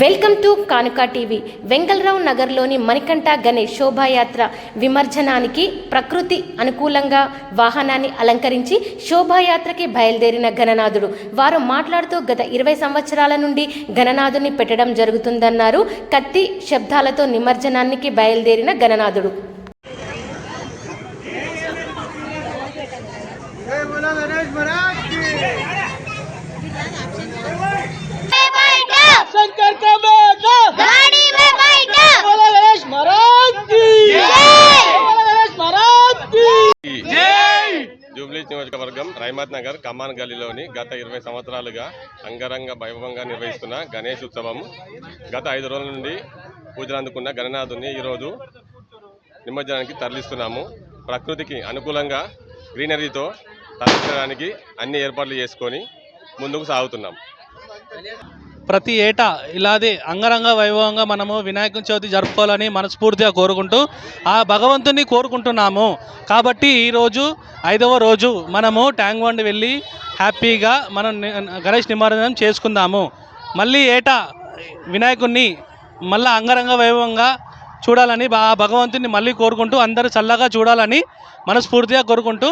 Welcome to కానుక TV. Vengala Rao నగర్లోని మణికంఠ గణేష్ శోభాయాత్ర విమర్శనానికి ప్రకృతి అనుకూలంగా వాహనాన్ని అలంకరించి శోభాయాత్రకి బయలుదేరిన గణనాథుడు వారు మాట్లాడుతూ గత 20 సంవత్సరాల నుండి గణనాథుని పెట్టడం జరుగుతుందన్నారు. కత్తి శబ్దాలతో నిమజ్జనానికి బయలుదేరిన గణనాథుడు शंकर का बेटा गाड़ी में बैठा बोला गणेश महाराज की जय बोला गणेश महाराज की जय. జూబ్లీ నియోజకవర్గం రైమత్ నగర్ కమాన్ గల్లీలోని గత 20 సంవత్సరాలుగా అంగరంగ వైభవంగా నిర్వహిస్తున్న గణేష్ ఉత్సవం గత 5 రోజుల నుండి పూజలు అందుకున్న గణనాథుని ఈరోజు నిమజ్జనానికి తరలిస్తున్నాము. ప్రకృతికి అనుకూలంగా గ్రీనరీతో తరలించడానికి అన్ని ఏర్పాట్లు చేసుకొని ముందుకు సాగుతున్నాం. ప్రతి ఏటా ఇలాగే అంగరంగ వైభవంగా మనము వినాయక చవితి జరుపుకోవాలని మనస్ఫూర్తిగా కోరుకుంటూ ఆ భగవంతుని కోరుకుంటున్నాము. కాబట్టి ఈరోజు 5వ రోజు మనము ట్యాంక్ బండ్ వెళ్ళి హ్యాపీగా మనం గణేష్ నిమజ్జనం చేసుకుందాము. మళ్ళీ ఏటా వినాయకుడిని మళ్ళీ అంగరంగ వైభవంగా చూడాలని ఆ భగవంతుని మళ్ళీ కోరుకుంటూ అందరూ చల్లగా చూడాలని మనస్ఫూర్తిగా కోరుకుంటూ